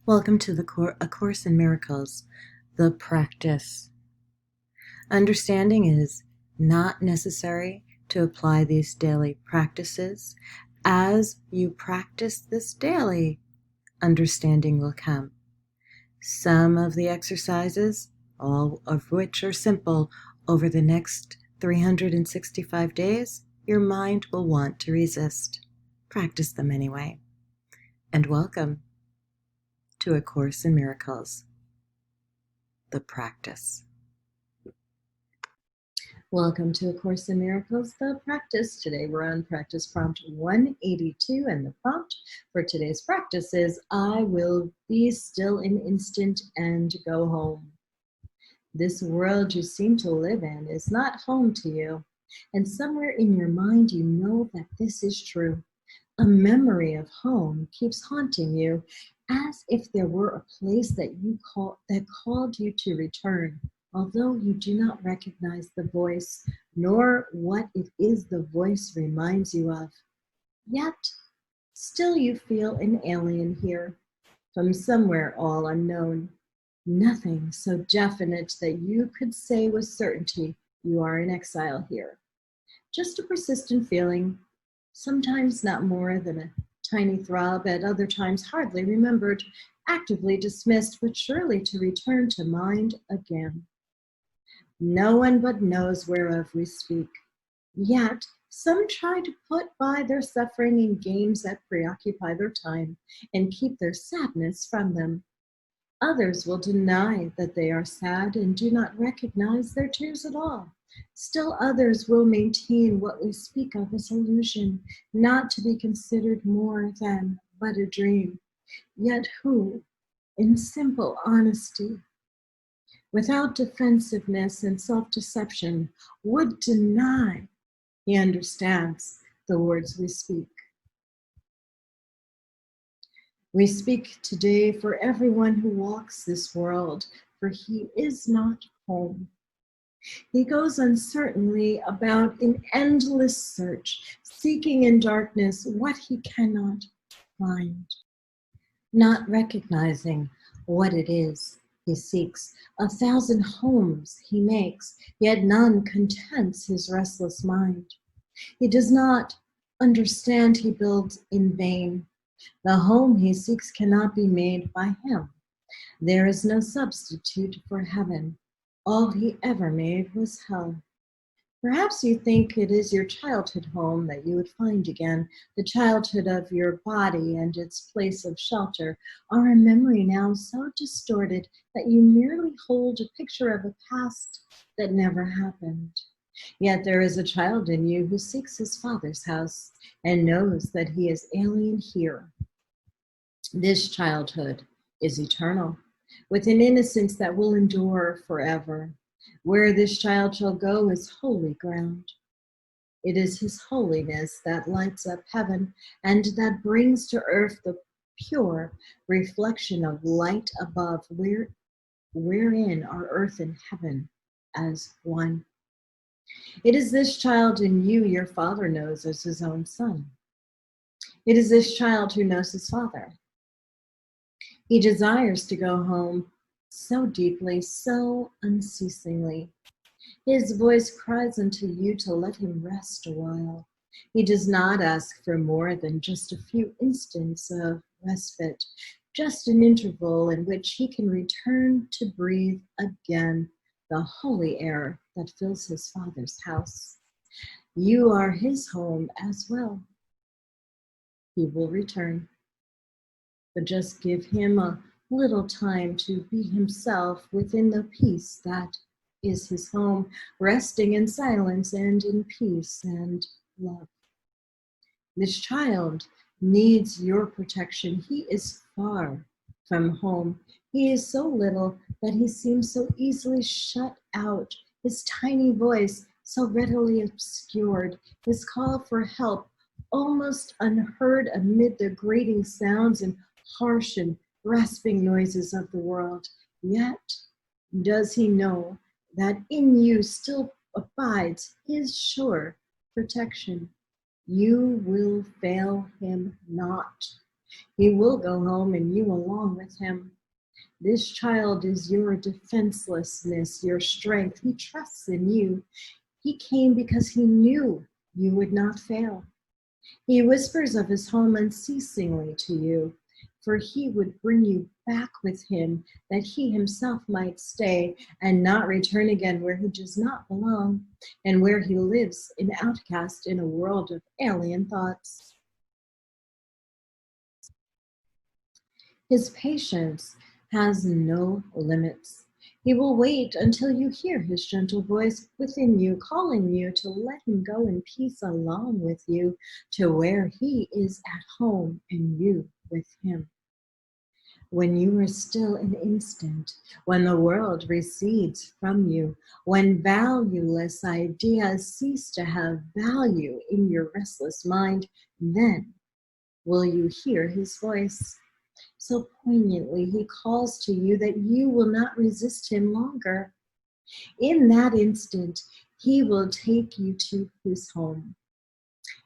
Welcome to A Course in Miracles, the practice. Understanding is not necessary to apply these daily practices. As you practice this daily, understanding will come. Some of the exercises, all of which are simple, over the next 365 days, your mind will want to resist. Practice them anyway. And welcome to A Course in Miracles, the practice. Welcome to A Course in Miracles, the practice. Today we're on practice prompt 182, and the prompt for today's practice is, I will be still an instant and go home. This world you seem to live in is not home to you, and somewhere in your mind you know that this is true. A memory of home keeps haunting you, as if there were a place that called you to return, although you do not recognize the voice, nor what it is the voice reminds you of. Yet, still you feel an alien here, from somewhere all unknown. Nothing so definite that you could say with certainty you are in exile here. Just a persistent feeling, sometimes not more than a tiny throb, at other times hardly remembered, actively dismissed, but surely to return to mind again. No one but knows whereof we speak. Yet some try to put by their suffering in games that preoccupy their time and keep their sadness from them. Others will deny that they are sad and do not recognize their tears at all. Still others will maintain what we speak of as illusion, not to be considered more than but a dream. Yet who, in simple honesty, without defensiveness and self-deception, would deny he understands the words we speak? We speak today for everyone who walks this world, for he is not home. He goes uncertainly about in endless search, seeking in darkness what he cannot find, not recognizing what it is he seeks. 1,000 homes he makes, yet none contents his restless mind. He does not understand he builds in vain. The home he seeks cannot be made by him. There is no substitute for heaven. All he ever made was hell. Perhaps you think it is your childhood home that you would find again. The childhood of your body and its place of shelter are a memory now so distorted that you merely hold a picture of a past that never happened. Yet there is a child in you who seeks his father's house and knows that he is alien here. This childhood is eternal, with an innocence that will endure forever. Where this child shall go is holy ground. It is his holiness that lights up heaven and that brings to earth the pure reflection of light above, wherein are earth and heaven as one. It is this child in you your father knows as his own son. It is this child who knows his father. He desires to go home so deeply, so unceasingly. His voice cries unto you to let him rest a while. He does not ask for more than just a few instants of respite, just an interval in which he can return to breathe again the holy air that fills his father's house. You are his home as well. He will return, but just give him a little time to be himself within the peace that is his home, resting in silence and in peace and love. This child needs your protection. He is far from home. He is so little that he seems so easily shut out, his tiny voice so readily obscured, his call for help almost unheard amid the grating sounds and harsh and rasping noises of the world. Yet does he know that in you still abides his sure protection. You will fail him not. He will go home and you along with him. This child is your defenselessness, your strength. He trusts in you. He came because he knew you would not fail. He whispers of his home unceasingly to you, for he would bring you back with him, that he himself might stay and not return again where he does not belong, and where he lives an outcast in a world of alien thoughts. His patience has no limits. He will wait until you hear his gentle voice within you, calling you to let him go in peace along with you to where he is at home and you with him. When you are still an instant, when the world recedes from you, when valueless ideas cease to have value in your restless mind, then will you hear his voice. So poignantly, he calls to you that you will not resist him longer. In that instant, he will take you to his home,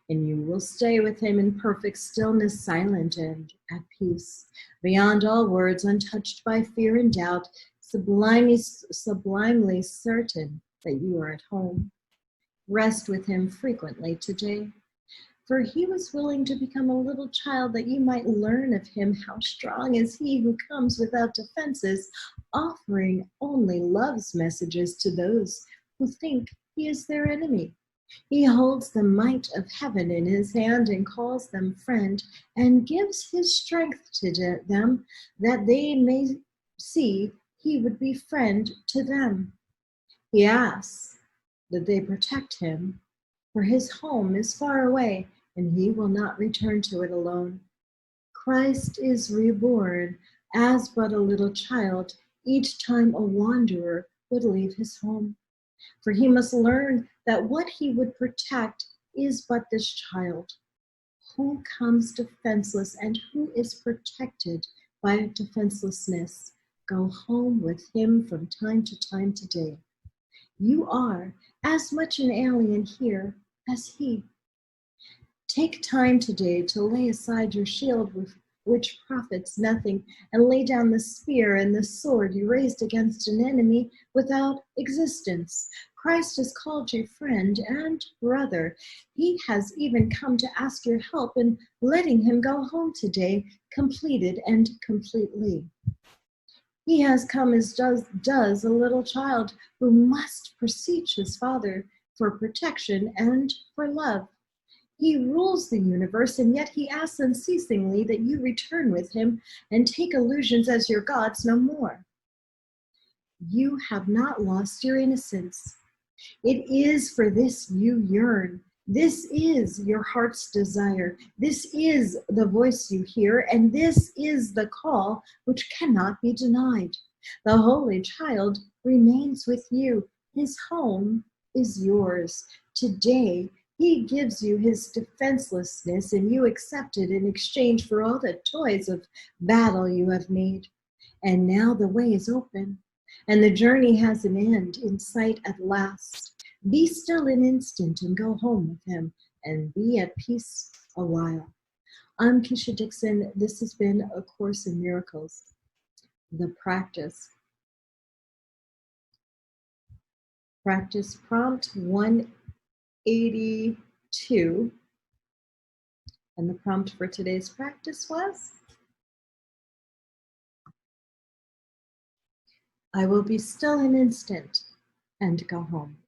and you will stay with him in perfect stillness, silent and at peace, beyond all words, untouched by fear and doubt, sublimely certain that you are at home. Rest with him frequently today, for he was willing to become a little child that you might learn of him how strong is he who comes without defenses, offering only love's messages to those who think he is their enemy. He holds the might of heaven in his hand and calls them friend, and gives his strength to them that they may see he would be friend to them. He asks that they protect him, for his home is far away, and he will not return to it alone. Christ is reborn as but a little child each time a wanderer would leave his home. For he must learn that what he would protect is but this child, who comes defenseless and who is protected by defenselessness. Go home with him from time to time today. You are as much an alien here as he. Take time today to lay aside your shield, which profits nothing, and lay down the spear and the sword you raised against an enemy without existence. Christ has called you friend and brother. He has even come to ask your help in letting him go home today, completed and completely. He has come as does a little child who must beseech his father for protection and for love. He rules the universe, and yet he asks unceasingly that you return with him and take illusions as your gods no more. You have not lost your innocence. It is for this you yearn. This is your heart's desire. This is the voice you hear, and this is the call which cannot be denied. The Holy Child remains with you. His home is yours. Today, he gives you his defenselessness, and you accept it in exchange for all the toys of battle you have made. And now the way is open, and the journey has an end in sight at last. Be still an instant and go home with him, and be at peace a while. I'm Keisha Dixon. This has been A Course in Miracles, the practice. Practice prompt 182. And the prompt for today's practice was, I will be still an instant and go home.